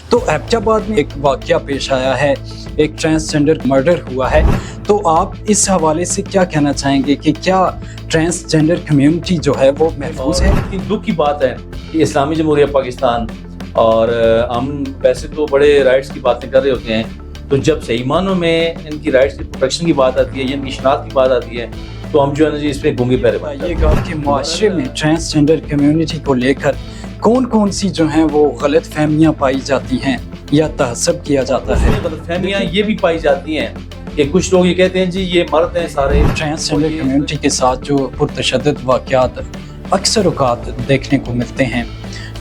تو ایبٹآباد میں ایک واقعہ پیش آیا ہے, ایک ٹرانسجینڈر مرڈر ہوا ہے. تو آپ اس حوالے سے کیا کہنا چاہیں گے کہ کیا ٹرانسجینڈر کمیونٹی جو ہے وہ محفوظ ہے؟ دکھ کی بات ہے کہ اسلامی جمہوریہ پاکستان اور ہم ویسے تو بڑے رائٹس کی باتیں کر رہے ہوتے ہیں, تو جب صحیح معنوں میں ان کی رائٹس کی پروٹیکشن کی بات آتی ہے یا ان کی شناخت کی بات آتی ہے تو ہم جو ہے نا جی اس پہ گونگے پیرے بنتے ہیں. یہ گا کہ معاشرے میں ٹرانسجینڈر کمیونٹی کو لے کر کون سی جو ہیں وہ غلط فہمیاں پائی جاتی ہیں یا تعصب کیا جاتا ہے؟ غلط فہمیاں یہ بھی پائی جاتی ہیں کہ کچھ لوگ یہ کہتے ہیں جی یہ مرد ہیں سارے. ٹرانسجینڈر کمیونٹی کے ساتھ جو پرتشدد واقعات اکثر اوقات دیکھنے کو ملتے ہیں,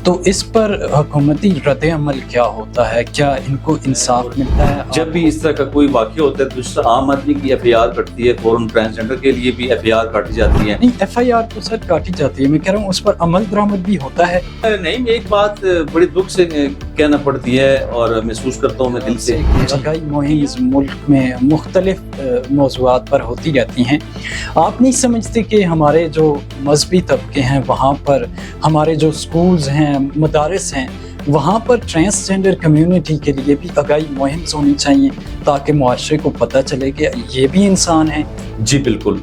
تو اس پر حکومتی رد عمل کیا ہوتا ہے؟ کیا ان کو انصاف ملتا ہے؟ جب بھی اس طرح کا کوئی واقعہ ہوتا ہے تو اس سے عام آدمی کی ایف آئی آر کٹتی ہے, فوراً ٹرانسجینڈر کے لیے بھی ایف آئی آر کاٹی جاتی ہے. نہیں, ایف آئی آر تو سر کاٹی جاتی ہے, میں کہہ رہا ہوں اس پر عمل درآمد بھی ہوتا ہے. نہیں, ایک بات بڑی دکھ سے کہنا پڑتی ہے اور محسوس کرتا ہوں میں دل سے, جگہی مہم اس ملک میں مختلف موضوعات پر ہوتی رہتی ہیں. آپ نہیں سمجھتے کہ ہمارے جو مذہبی طبقے ہیں وہاں پر, ہمارے جو سکولز ہیں, مدارس ہیں, وہاں پر ٹرانسجینڈر کمیونٹی کے لیے بھی آگاہی مہم ہونی چاہیے تاکہ معاشرے کو پتہ چلے کہ یہ بھی انسان ہیں؟ جی بالکل.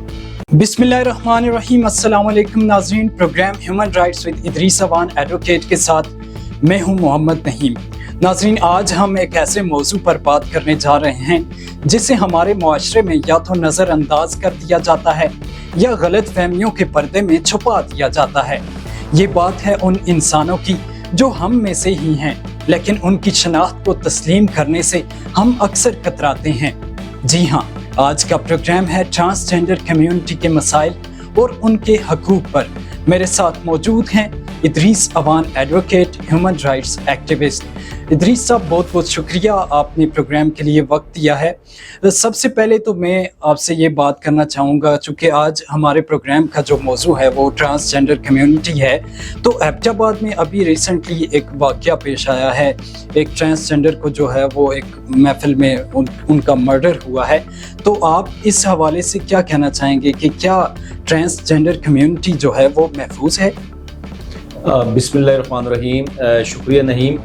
بسم اللہ الرحمن الرحیم. السلام علیکم ناظرین, program human rights with Idrees Awan advocate کے ساتھ میں ہوں محمد نہیم. ناظرین, آج ہم ایک ایسے موضوع پر بات کرنے جا رہے ہیں جسے ہمارے معاشرے میں یا تو نظر انداز کر دیا جاتا ہے یا غلط فہمیوں کے پردے میں چھپا دیا جاتا ہے. یہ بات ہے ان انسانوں کی جو ہم میں سے ہی ہیں, لیکن ان کی شناخت کو تسلیم کرنے سے ہم اکثر کتراتے ہیں. جی ہاں, آج کا پروگرام ہے ٹرانسجینڈر کمیونٹی کے مسائل اور ان کے حقوق پر. میرے ساتھ موجود ہیں Idrees Awan advocate, human rights activist. Idrees صاحب, بہت بہت شکریہ, آپ نے پروگرام کے لیے وقت دیا ہے. سب سے پہلے تو میں آپ سے یہ بات کرنا چاہوں گا, چونکہ آج ہمارے پروگرام کا جو موضوع ہے وہ ٹرانسجینڈر کمیونٹی ہے, تو ایبٹآباد میں ابھی ریسنٹلی ایک واقعہ پیش آیا ہے. ایک ٹرانسجینڈر کو جو ہے وہ ایک محفل میں ان کا مرڈر ہوا ہے. تو آپ اس حوالے سے کیا کہنا چاہیں گے کہ کیا ٹرانسجینڈر کمیونٹی جو ہے وہ محفوظ ہے؟ بسم اللہ الرحمن الرحیم. شکریہ نہیم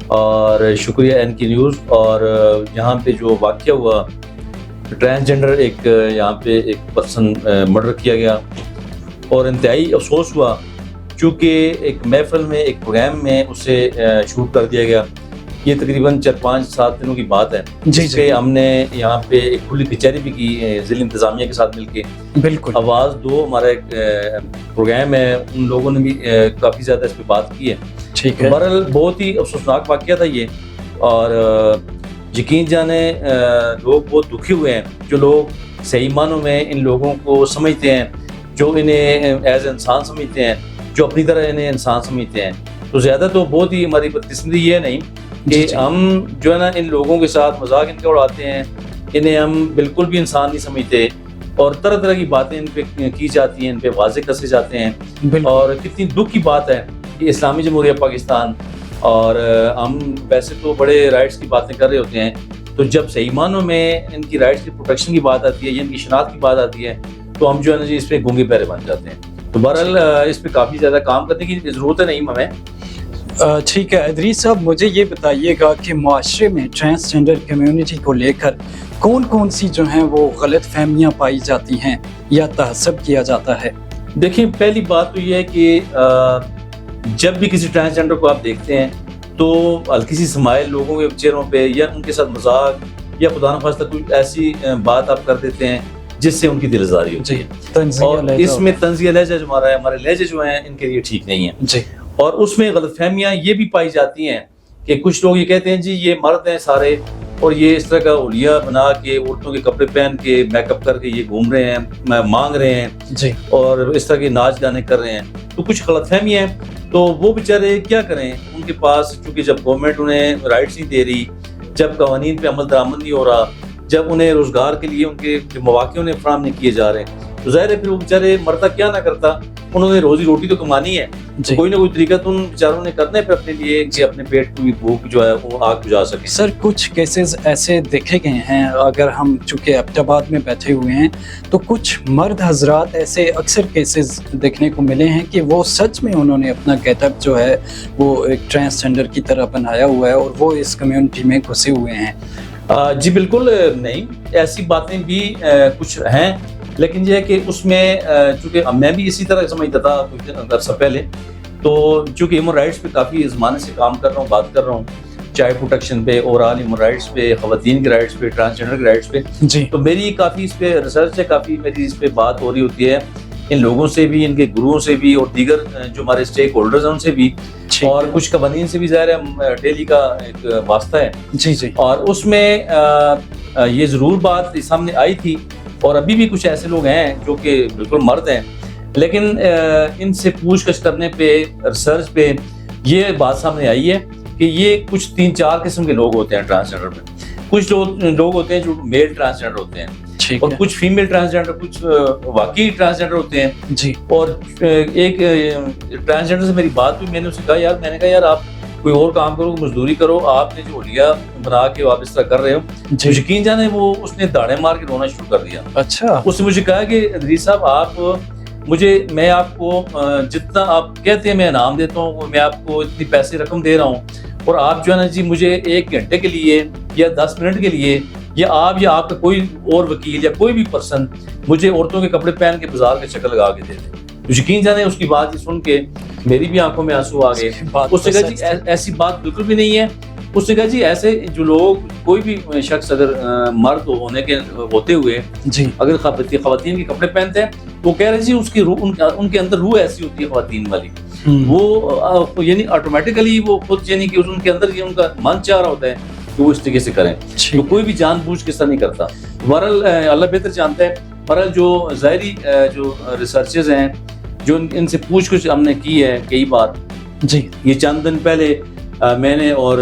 اور شکریہ این کی نیوز. اور یہاں پہ جو واقعہ ہوا ٹرانسجینڈر, ایک یہاں پہ ایک پرسن مرڈر کیا گیا اور انتہائی افسوس ہوا, چونکہ ایک محفل میں ایک پروگرام میں اسے شوٹ کر دیا گیا. یہ تقریباً 4-5-7 دنوں کی بات ہے. جس پہ ہم نے یہاں پہ ایک کھلی کچہری بھی کی ضلع انتظامیہ کے ساتھ مل کے. بالکل. آواز 2 ہمارا ایک پروگرام ہے, ان لوگوں نے بھی کافی زیادہ اس پہ بات کی ہے. ٹھیک ہے. بہرحال بہت ہی افسوسناک واقعہ تھا یہ, اور یقین جانے لوگ بہت دکھی ہوئے ہیں جو لوگ صحیح معنوں میں ان لوگوں کو سمجھتے ہیں, جو انہیں ایز انسان سمجھتے ہیں, جو اپنی طرح انہیں انسان سمجھتے ہیں. تو زیادہ تو بہت ہی ہماری بدقسمتی یہ نہیں کہ ہم جو ہے نا ان لوگوں کے ساتھ مذاق ان کا اڑاتے ہیں, انہیں ہم بالکل بھی انسان نہیں سمجھتے اور طرح طرح کی باتیں ان پہ کی جاتی ہیں, ان پہ واضح کسے جاتے ہیں. اور کتنی دکھ کی بات ہے کہ اسلامی جمہوریہ پاکستان اور ہم ویسے تو بڑے رائٹس کی باتیں کر رہے ہوتے ہیں, تو جب صحیح معنوں میں ان کی رائٹس کی پروٹیکشن کی بات آتی ہے یا ان کی شناخت کی بات آتی ہے تو ہم جو ہے نا جی اس پہ گونگے پیرے بن جاتے ہیں. تو بہرحال اس پہ کافی زیادہ کام کرنے کی ضرورت ہے نہیں ہمیں. ٹھیک ہے. ادریس صاحب, مجھے یہ بتائیے گا کہ معاشرے میں ٹرانسجینڈر کمیونٹی کو لے کر کون سی جو ہیں وہ غلط فہمیاں پائی جاتی ہیں یا تعصب کیا جاتا ہے؟ دیکھیں, پہلی بات تو یہ ہے کہ جب بھی کسی ٹرانسجینڈر کو آپ دیکھتے ہیں تو ہلکی سی اسمائل لوگوں کے چہروں پہ یا ان کے ساتھ مذاق یا خدا نخواستہ کوئی ایسی بات آپ کر دیتے ہیں جس سے ان کی دل آزاری ہوتی ہے. اور اس میں طنزیہ لہجہ جو ہمارے لہجے جو ہیں ان کے لیے ٹھیک نہیں ہیں. جی. اور اس میں غلط فہمیاں یہ بھی پائی جاتی ہیں کہ کچھ لوگ یہ کہتے ہیں جی یہ مرد ہیں سارے اور یہ اس طرح کا اولیاء بنا کے عورتوں کے کپڑے پہن کے میک اپ کر کے یہ گھوم رہے ہیں, مانگ رہے ہیں جی, اور اس طرح کے ناچ گانے کر رہے ہیں. تو کچھ غلط فہمیاں ہیں, تو وہ بیچارے کیا کریں, ان کے پاس چونکہ جب گورنمنٹ انہیں رائٹس نہیں دے رہی, جب قوانین پہ عمل درآمد نہیں ہو رہا, جب انہیں روزگار کے لیے ان کے مواقع انہیں فراہم نہیں کیے جا رہے, تو ظاہر ہے پھر وہ بیچارے مرتا کیا نہ کرتا, انہوں نے روزی روٹی تو کمانی ہے, جی کوئی نہ کوئی طریقہ تو ان بیچاروں نے کرنا ہے پھر اپنے لیے کہ اپنے پیٹ کی بھوک جو ہے وہ آگ بجھا سکیں. سر کچھ کیسز ایسے دیکھے گئے ہیں, اگر ہم چونکہ ایبٹ آباد میں بیٹھے ہوئے ہیں تو کچھ مرد حضرات ایسے اکثر کیسز دیکھنے کو ملے ہیں کہ وہ سچ میں انہوں نے اپنا گیٹ اپ جو ہے وہ ایک ٹرانسجینڈر کی طرح بنایا ہوا ہے اور وہ اس کمیونٹی میں گھسے ہوئے ہیں. جی بالکل نہیں, ایسی باتیں بھی کچھ ہیں, لیکن یہ ہے کہ اس میں چونکہ میں بھی اسی طرح سمجھتا تھا کچھ عرصہ پہلے, تو چونکہ ہیومن رائٹس پہ کافی زمانے سے کام کر رہا ہوں, بات کر رہا ہوں, چائلڈ پروٹیکشن پہ, اوور آل ہیومن رائٹس پہ, خواتین کے رائٹس پہ, ٹرانسجینڈر کے رائٹس پہ, جی تو میری کافی اس پہ ریسرچ ہے, کافی میری اس پہ بات ہو رہی ہوتی ہے ان لوگوں سے بھی, ان کے گروؤں سے بھی, اور دیگر جو ہمارے اسٹیک ہولڈرز ہیں ان سے بھی, اور کچھ قوانین سے بھی. ظاہر ہے ڈیلی کا ایک واسطہ ہے, جی جی, اور اس میں یہ ضرور بات سامنے آئی تھی, اور ابھی بھی کچھ ایسے لوگ ہیں جو کہ بالکل مرد ہیں, لیکن ان سے پوچھ گچھ کرنے پہ, ریسرچ پہ یہ بات سامنے آئی ہے کہ یہ کچھ 3-4 قسم کے لوگ ہوتے ہیں ٹرانسجینڈر میں. کچھ لوگ ہوتے ہیں جو میل ٹرانسجینڈر ہوتے ہیں, اور کچھ فیمیل ٹرانسجینڈر, کچھ واقعی ٹرانسجینڈر ہوتے ہیں. جی, اور ایک ٹرانسجینڈر سے میری بات ہوئی, میں نے اسے کہا یار, میں نے کہا یار آپ کوئی اور کام کرو, مزدوری کرو, آپ نے جو حلیہ بنا کے آپ اس طرح کر رہے ہو, یقین جانے وہ اس نے داڑے مار کے رونا شروع کر دیا. اچھا, اس نے مجھے کہا کہ ادریس صاحب آپ میں آپ کو جتنا آپ کہتے ہیں میں انعام دیتا ہوں, میں آپ کو اتنی پیسے رقم دے رہا ہوں, اور آپ جو ہے نا جی مجھے 1 گھنٹے کے لیے یا 10 منٹ کے لیے, یا آپ کا کوئی اور وکیل یا کوئی بھی پرسن مجھے عورتوں کے کپڑے پہن کے بازار کے چکر لگا کے دے دے. یقین جانے اس کی بات سن کے میری بھی آنکھوں میں آنسو آ گئے. اس نے کہا جی ایسی بات بالکل بھی نہیں ہے. اس نے کہا جی ایسے جو لوگ, کوئی بھی شخص اگر مرد ہونے کے ہوتے ہوئے جی اگر خواتین کے کپڑے پہنتے ہیں, تو کہہ رہے جی اس کی روح, ان کے اندر روح ایسی ہوتی ہے خواتین والی, وہ یعنی آٹومیٹیکلی وہ خود, یعنی کہ ان کے اندر یہ ان کا من چاہ رہا ہوتا ہے کہ وہ اس طریقے سے کریں. تو کوئی بھی جان بوجھ کے ایسا نہیں کرتا. بہرحال اللہ بہتر جانتا ہے. بہرحال جو ظاہری جو ریسرچز ہیں, جو ان سے پوچھ کچھ ہم نے کی ہے کئی بار. جی, یہ چند دن پہلے میں نے اور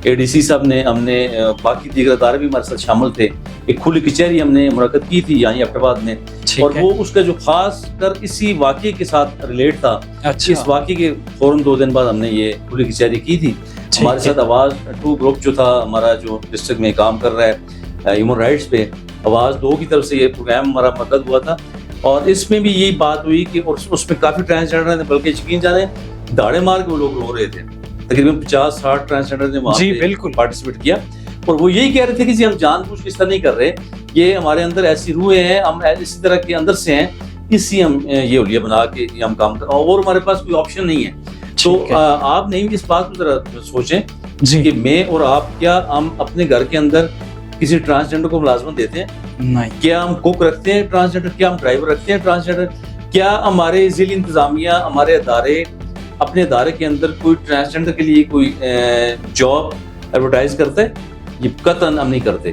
اے ڈی سی صاحب نے, ہم نے باقی دیگر ادارے بھی ہمارے ساتھ شامل تھے, ایک کھلی کچہری ہم نے منعقد کی تھی یہاں ایبٹ آباد میں, اور وہ اس کا جو خاص کر اسی واقعے کے ساتھ ریلیٹ تھا. اس واقعے کے فوراً 2 دن بعد ہم نے یہ کھلی کچہری کی تھی. ہمارے ساتھ آواز 2 گروپ جو تھا ہمارا, جو ڈسٹرکٹ میں کام کر رہا ہے ہیومن رائٹس پہ, آواز 2 کی طرف سے یہ پروگرام ہمارا منعقد ہوا تھا. اور اس میں بھی یہی بات ہوئی کہ اس میں کافی ٹرانسجینڈر نے, بلکہ یقین جانے داڑے مار کے وہ لوگ رو رہے تھے. تقریباً 50-60 ٹرانسجینڈر نے وہاں پہ پارٹیسپیٹ کیا, اور وہ یہی کہہ رہے تھے کہ جی ہم جان بوجھ کے اس طرح نہیں کر رہے, یہ ہمارے اندر ایسی روحیں ہیں, ہم اسی طرح کے اندر سے ہیں, اس لیے ہم یہ حلیہ بنا کے ہم کام کر رہے ہیں, اور ہمارے پاس کوئی آپشن نہیں ہے. تو آپ نہیں اس بات کو ذرا سوچیں کہ میں اور آپ, کیا ہم اپنے گھر کے اندر کسی ٹرانسجینڈر کو ملازمت دیتے ہیں؟ نہیں. کیا ہم کوک رکھتے ہیں ٹرانسجینڈر؟ کیا ہم ڈرائیور رکھتے ہیں ٹرانسجینڈر؟ کیا ہمارے ضلع انتظامیہ, ہمارے ادارے, اپنے ادارے کے اندر کوئی ٹرانسجینڈر کے لیے کوئی جاب ایڈورٹائز کرتا ہے؟ یہ قطعاً ہم نہیں کرتے.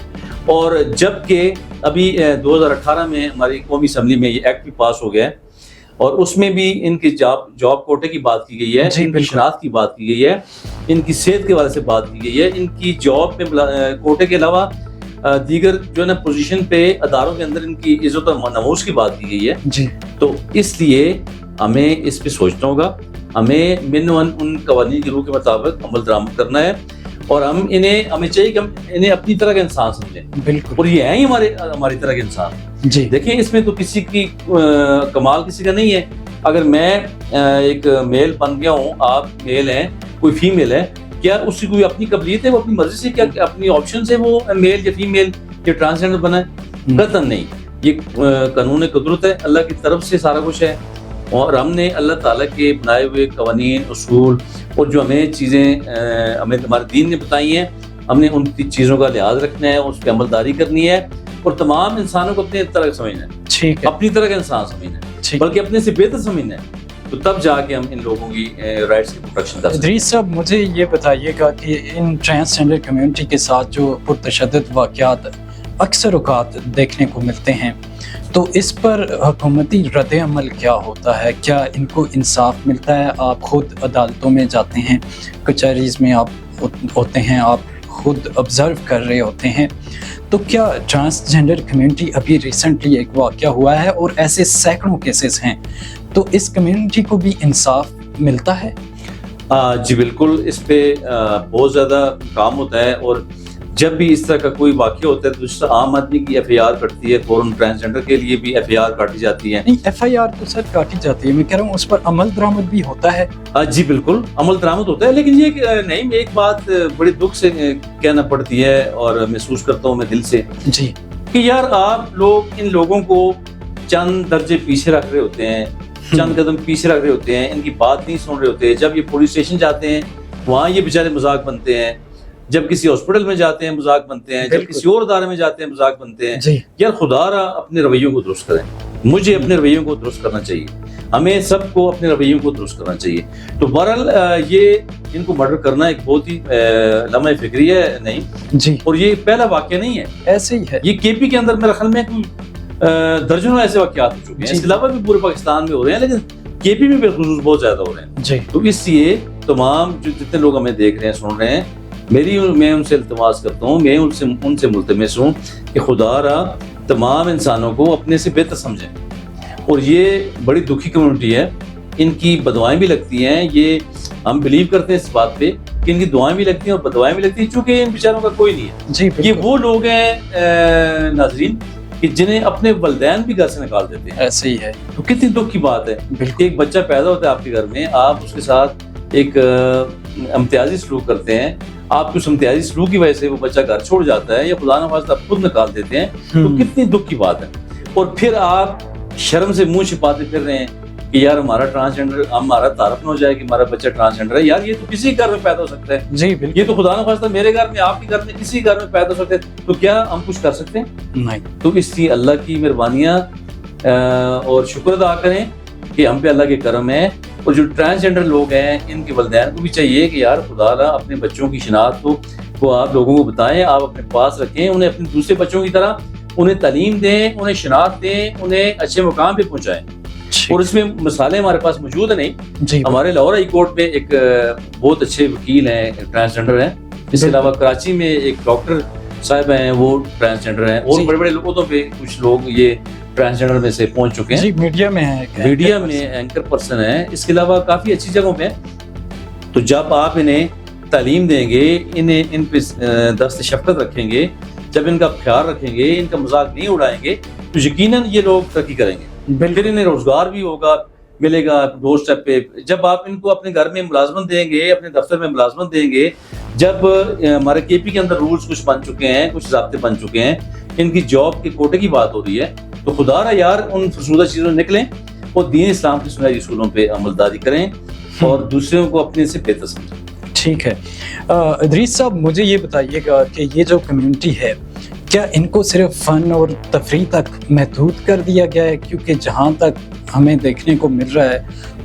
اور جب کہ ابھی 2018 میں ہماری قومی اسمبلی میں یہ ایکٹ بھی پاس ہو گیا ہے, اور اس میں بھی ان کی جاب کوٹے کی بات کی گئی ہے, ان کی شناخت کی بات کی گئی ہے, ان کی صحت کے حوالے سے بات کی گئی ہے, ان کی جاب میں کوٹے کے علاوہ دیگر جو ہے نا پوزیشن پہ اداروں کے اندر ان کی عزت و نموز کی بات کی گئی ہے. جی, تو اس لیے ہمیں اس پہ سوچنا ہوگا, ہمیں ان قوانین کی روح کے مطابق عمل درآمد کرنا ہے, اور ہمیں چاہیے کہ ہم انہیں اپنی طرح کا انسان سمجھیں. بالکل, اور یہ ہیں ہی ہماری طرح کے انسان. جی, دیکھیں اس میں تو کسی کی کمال کسی کا نہیں ہے. اگر میں ایک میل بن گیا ہوں, آپ میل ہیں, کوئی فیمیل ہے, کیا اس کی کوئی اپنی قبلیت ہے, وہ اپنی مرضی سے, کیا اپنی آپشن سے وہ میل یا فیمیل یا ٹرانسجینڈر بنا ہے؟ قطعاً نہیں. یہ قانون قدرت ہے, اللہ کی طرف سے سارا کچھ ہے, اور ہم نے اللہ تعالیٰ کے بنائے ہوئے قوانین, اصول, اور جو ہمیں چیزیں ہمیں ہمارے دین نے بتائی ہیں, ہم نے ان چیزوں کا لحاظ رکھنا ہے, اس پہ عملداری کرنی ہے, اور تمام انسانوں کو اپنی طرح سمجھنا ہے. ٹھیک ہے, اپنی طرح کا انسان سمجھنا ہے, بلکہ اپنے سے بہتر سمجھنا ہے, تو تب جا کے ہم ان لوگوں کی رائٹس کی پروٹیکشن کر سکتے ہیں. ادریس صاحب, مجھے یہ بتائیے گا کہ ان ٹرانسجینڈر کمیونٹی کے ساتھ جو پرتشدد واقعات اکثر اوقات دیکھنے کو ملتے ہیں, تو اس پر حکومتی رد عمل کیا ہوتا ہے؟ کیا ان کو انصاف ملتا ہے؟ آپ خود عدالتوں میں جاتے ہیں, کچہریز میں آپ ہوتے ہیں, آپ خود آبزرو کر رہے ہوتے ہیں, تو کیا ٹرانسجینڈر کمیونٹی, ابھی ریسنٹلی ایک واقعہ ہوا ہے اور ایسے سینکڑوں کیسز ہیں تو اس کمیونٹی کو بھی انصاف ملتا ہے؟ جی بالکل، اس پہ بہت زیادہ کام ہوتا ہے، اور جب بھی اس طرح کا کوئی واقعہ ہوتا ہے تو اس سے عام آدمی کی ایف آئی آر کٹتی ہے، فوراً ٹرانسجنڈر کے لیے بھی ایف آئی آر کاٹی جاتی ہے۔ نہیں، ایف آئی آر تو سر کاٹی جاتی ہے، میں کہہ رہا ہوں اس پر عمل درآمد بھی ہوتا ہے۔ جی بالکل، عمل درآمد ہوتا ہے، لیکن یہ نہیں، ایک بات بڑی دکھ سے کہنا پڑتی ہے اور محسوس کرتا ہوں میں دل سے جی کہ یار آپ لوگ ان لوگوں کو چند درجے پیچھے رکھ رہے ہوتے ہیں، چند قدم پیچھے رکھ رہے ہوتے ہیں، ان کی بات نہیں سن رہے ہوتے۔ جب یہ پولیس اسٹیشن جاتے ہیں وہاں یہ بیچارے مذاق بنتے ہیں، جب کسی ہاسپٹل میں جاتے ہیں مذاق بنتے ہیں، جب کسی اور ادارے میں جاتے ہیں مذاق بنتے ہیں۔ یار خدا را اپنے رویوں کو درست کریں، مجھے اپنے رویوں کو درست کرنا چاہیے، ہمیں سب کو اپنے رویوں کو درست کرنا چاہیے۔ تو بہرحال یہ ان کو مرڈر کرنا ایک بہت ہی لمحہ فکری ہے نہیں جی، اور یہ پہلا واقعہ نہیں ہے، ایسے ہی ہے۔ یہ کے پی کے اندر میرے خیال میں درجنوں ایسے واقعات ہو چکے ہیں، اس کے علاوہ بھی پورے پاکستان میں ہو رہے ہیں، لیکن کے پی میں بالخصوص بہت زیادہ ہو رہے ہیں۔ جی، تو اس لیے تمام جو جتنے لوگ ہمیں دیکھ رہے ہیں سن رہے ہیں، میں ان سے التماس کرتا ہوں، میں ان سے ملتمس ہوں کہ خدا را تمام انسانوں کو اپنے سے بہتر سمجھیں۔ اور یہ بڑی دکھی کمیونٹی ہے، ان کی بدوائیں بھی لگتی ہیں، یہ ہم بلیو کرتے ہیں اس بات پہ کہ ان کی دعائیں بھی لگتی ہیں اور بدوائیں بھی لگتی ہیں، چونکہ ان بیچاروں کا کوئی نہیں ہے۔ جی یہ وہ لوگ ہیں ناظرین کہ جنہیں اپنے والدین بھی گھر سے نکال دیتے ہیں، ایسے ہی ہے، تو کتنی دکھ کی بات ہے۔ ایک بچہ پیدا ہوتا ہے آپ کے گھر میں، آپ اس کے ساتھ ایک امتیازی سلوک کرتے ہیں، آپ کو اس امتیازی سلوک کی وجہ سے وہ بچہ گھر چھوڑ جاتا ہے یا خدا نخواستہ آپ خود نکال دیتے ہیں، تو کتنی دکھ کی بات ہے۔ اور پھر آپ شرم سے منہ چھپاتے پھر رہے ہیں کہ یار ہمارا ٹرانسجنڈر، ہمارا تعارف نہ ہو جائے کہ ہمارا بچہ ٹرانسجنڈر ہے۔ یار یہ تو کسی گھر میں پیدا ہو سکتا ہے، جی بالکل، یہ تو خدا نخواستہ میرے گھر میں، آپ کے گھر میں، کسی گھر میں پیدا ہو سکتے ہیں، تو کیا ہم کچھ کر سکتے ہیں؟ نہیں۔ تو اس لیے اللہ کی مہربانیاں اور شکر ادا کریں کہ ہم پہ اللہ کے کرم ہے۔ اور جو ٹرانسجنڈر لوگ ہیں ان کے والدین کو بھی چاہیے کہ یار خدا را اپنے بچوں کی شناخت کو آپ لوگوں کو بتائیں، آپ اپنے پاس رکھیں، انہیں اپنے دوسرے بچوں کی طرح انہیں تعلیم دیں، انہیں شناخت دیں، انہیں اچھے مقام پہ پہنچائیں۔ اور اس میں مثالیں ہمارے پاس موجود ہیں، نہیں ہمارے لاہور ہائی کورٹ میں ایک بہت اچھے وکیل ہیں، ٹرانسجنڈر ہیں۔ اس کے علاوہ کراچی میں ایک ڈاکٹر صاحب ہیں، وہ ٹرانسجنڈر ہیں، اور بڑے بڑے لوگوں پہ کچھ لوگ یہ ٹرانسجنڈر میں سے پہنچ چکے ہیں، میڈیا میں ہے، میڈیا میں اینکر پرسن ہیں۔ اس کے علاوہ کافی اچھی جگہوں پہ، تو جب آپ انہیں تعلیم دیں گے، انہیں ان پہ دست شفقت رکھیں گے، جب ان کا خیال رکھیں گے، ان کا مذاق نہیں اڑائیں گے، تو یقیناً یہ لوگ ترقی کریں گے، پھر انہیں روزگار بھی ہوگا، ملے گا ڈور اسٹیپ پہ۔ جب آپ ان کو اپنے گھر میں ملازمت دیں گے، اپنے دفتر میں ملازمت دیں گے، جب ہمارے کے پی کے اندر رولز کچھ بن چکے ہیں، کچھ ضابطے بن چکے ہیں، ان کی جاب کے کوٹے کی بات ہو رہی ہے، تو خدا را یار ان فرسودہ چیزوں سے نکلیں اور دین اسلام کے سنہری اصولوں پہ عمل داری کریں اور دوسروں کو اپنے سے بہتر سمجھیں۔ ٹھیک ہے ادریس صاحب، مجھے یہ بتائیے گا کہ یہ جو کمیونٹی ہے، کیا ان کو صرف فن اور تفریح تک محدود کر دیا گیا ہے؟ کیونکہ جہاں تک ہمیں دیکھنے کو مل رہا ہے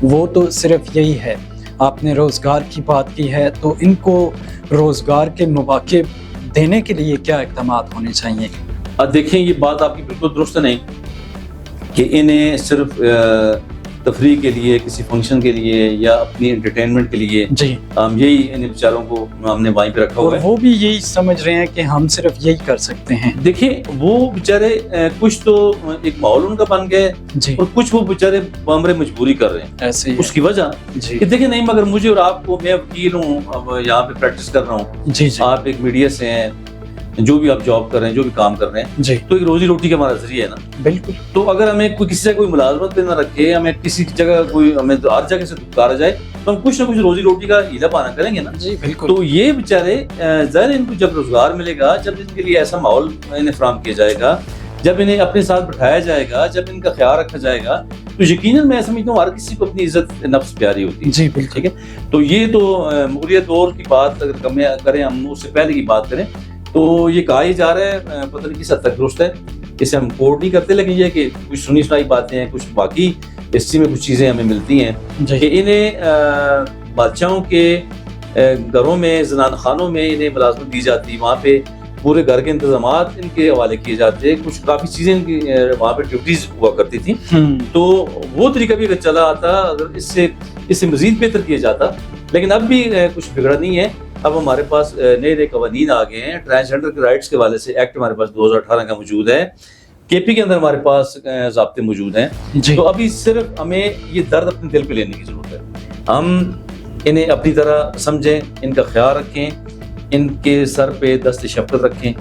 وہ تو صرف یہی ہے۔ آپ نے روزگار کی بات کی ہے، تو ان کو روزگار کے مواقع دینے کے لیے کیا اقدامات ہونے چاہیے؟ اب دیکھیں، یہ بات آپ کی بالکل درست نہیں کہ انہیں صرف تفریح کے لیے، کسی فنکشن کے لیے یا اپنی انٹرٹینمنٹ کے لیے جی ہم یہی ان بیچاروں کو ہم نے وہیں پہ رکھا ہوا اور ہے۔ وہ بھی یہی سمجھ رہے ہیں کہ ہم صرف یہی کر سکتے ہیں۔ دیکھیں وہ بیچارے کچھ تو ایک ماحول ان کا بن گیا ہے، جی اور کچھ وہ بیچارے بامر مجبوری کر رہے ہیں۔ ایسے ہی اس کی وجہ جی کہ دیکھیں نہیں، مگر مجھے اور آپ کو، میں وکیل ہوں، اب یہاں پہ پریکٹس کر رہا ہوں، جی جی آپ ایک میڈیا سے ہیں، جو بھی آپ جاب کر رہے ہیں، جو بھی کام کر رہے ہیں، جی تو ایک روزی روٹی کا ہمارا ذریعہ ہے نا۔ بالکل، تو اگر ہمیں کوئی کسی سے کوئی ملازمت پہ نہ رکھے، ہمیں کسی جگہ کوئی ہمیں ہر جگہ سے دھتکارا جائے، تو ہم کچھ نہ کچھ روزی روٹی کا ہیلا پانا کریں گے نا۔ جی بالکل، تو یہ بیچارے ظاہر ان کو جب روزگار ملے گا، جب ان کے لیے ایسا ماحول انہیں فراہم کیا جائے گا، جب انہیں اپنے ساتھ بٹھایا جائے گا، جب ان کا خیال رکھا جائے گا، تو یقیناً میں سمجھتا ہوں ہر کسی کو اپنی عزت نفس پیاری ہوتی ہے۔ جی بالکل، ٹھیک ہے، تو یہ تو مغلیہ دور کی بات اگر کریں، ہم اس سے پہلے کی بات کریں، تو یہ کہا ہی جا رہا ہے، پتہ نہیں کس حد تک درست ہے، اسے ہم کوٹ نہیں کرتے، لیکن یہ کہ کچھ سنی سنائی باتیں ہیں، کچھ باقی ہسٹری میں کچھ چیزیں ہمیں ملتی ہیں جی کہ انہیں بادشاہوں کے گھروں میں، زنان خانوں میں انہیں ملازمت دی جاتی، وہاں پہ پورے گھر کے انتظامات ان کے حوالے کیے جاتے، کچھ کافی چیزیں ان کی وہاں پہ ڈیوٹیز ہوا کرتی تھیں۔ تو وہ طریقہ بھی اگر چلا آتا، اگر اس سے مزید بہتر کیا جاتا، لیکن اب بھی کچھ بگڑا نہیں ہے۔ اب ہمارے پاس نئے نئے قوانین آ گئے ہیں ٹرانسجنڈر کے رائٹس کے حوالے سے، ایکٹ ہمارے پاس 2018 کا موجود ہے، KP کے اندر ہمارے پاس ضابطے موجود ہیں. جی تو ابھی صرف ہمیں یہ درد اپنے دل پہ لینے کی ضرورت ہے. ہم انہیں اپنی طرح سمجھیں, ان کا خیال رکھیں, ان کے سر پہ دست شفقت رکھیں,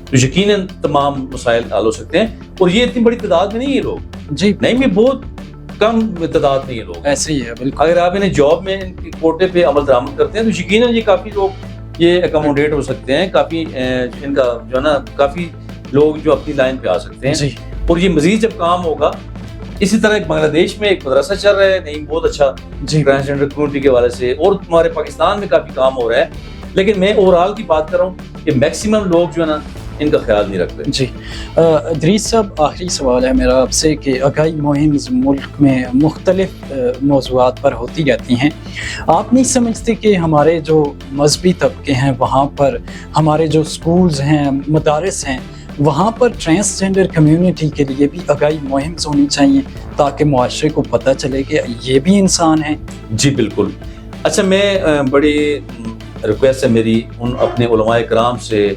تو یقیناً تمام مسائل حل ہو سکتے ہیں. اور یہ اتنی بڑی تعداد میں نہیں ہے لوگ, جی نہیں میں بہت کم تعداد میں یہ لوگ. ایسے ہی ہے بالکل. اگر آپ انہیں جاب میں ان کے کوٹے پہ عمل درآمد کرتے ہیں تو یقیناً یہ کافی لوگ یہ اکاموڈیٹ ہو سکتے ہیں, کافی ان کا جو ہے نا کافی لوگ جو اپنی لائن پہ آ سکتے ہیں. جی اور یہ مزید جب کام ہوگا, اسی طرح ایک بنگلہ دیش میں ایک مدرسہ چل رہا ہے نہیں بہت اچھا جی ٹرانسجینڈر کمیونٹی کے حوالے سے, اور ہمارے پاکستان میں کافی کام ہو رہا ہے, لیکن میں اوور آل کی بات کر رہا ہوں کہ میکسیمم لوگ جو ہے نا ان کا خیال نہیں رکھتے. جی ادریس صاحب, آخری سوال ہے میرا آپ سے کہ آگاہی مہم ملک میں مختلف موضوعات پر ہوتی رہتی ہیں. آپ نہیں سمجھتے کہ ہمارے جو مذہبی طبقے ہیں وہاں پر, ہمارے جو سکولز ہیں, مدارس ہیں, وہاں پر ٹرانسجینڈر کمیونٹی کے لیے بھی آگاہی مہم ہونی چاہیے تاکہ معاشرے کو پتہ چلے کہ یہ بھی انسان ہیں؟ جی بالکل. اچھا, میں بڑی ریکویسٹ ہے میری ان اپنے علماء کرام سے,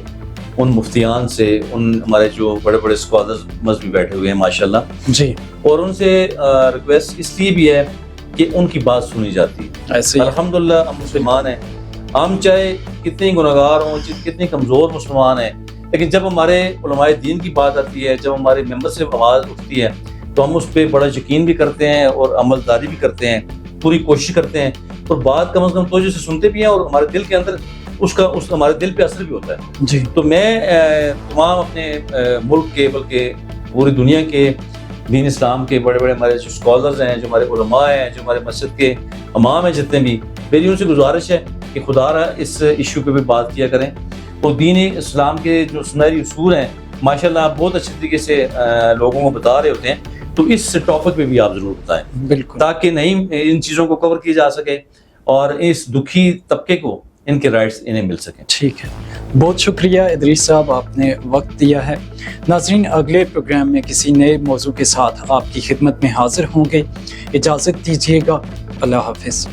ان مفتیان سے, ان ہمارے جو بڑے بڑے اسکالرز مذہبی بیٹھے ہوئے ہیں ماشاءاللہ, جی اور ان سے ریکویسٹ اس لیے بھی ہے کہ ان کی بات سنی جاتی ہے. ایسے ہی الحمدللہ ہم مسلمان ہیں, ہم چاہے کتنے گناہگار ہوں, کتنے کمزور مسلمان ہیں, لیکن جب ہمارے علماء دین کی بات آتی ہے, جب ہمارے ممبر سے آواز اٹھتی ہے تو ہم اس پہ بڑا یقین بھی کرتے ہیں اور عمل داری بھی کرتے ہیں, پوری کوشش کرتے ہیں, اور بات کم از کم توجہ سے سنتے بھی ہیں, اور ہمارے دل کے اندر اس ہمارے دل پہ اثر بھی ہوتا ہے. جی تو میں تمام اپنے ملک کے بلکہ پوری دنیا کے دین اسلام کے بڑے بڑے ہمارے جو اسکالرز ہیں, جو ہمارے علماء ہیں, جو ہمارے مسجد کے امام ہیں جتنے بھی, میری ان سے گزارش ہے کہ خدا را اس ایشو پہ بھی بات کیا کریں. اور دین اسلام کے جو سنہری اصول ہیں ماشاءاللہ آپ بہت اچھے طریقے سے لوگوں کو بتا رہے ہوتے ہیں, تو اس ٹاپک پہ بھی آپ ضرور بتائیں بالکل, تاکہ نہیں ان چیزوں کو کور کیا جا سکے اور اس دکھی طبقے کو ان کے رائٹس انہیں مل سکیں. ٹھیک ہے, بہت شکریہ ادریس صاحب, آپ نے وقت دیا ہے. ناظرین, اگلے پروگرام میں کسی نئے موضوع کے ساتھ آپ کی خدمت میں حاضر ہوں گے. اجازت دیجیے گا, اللہ حافظ.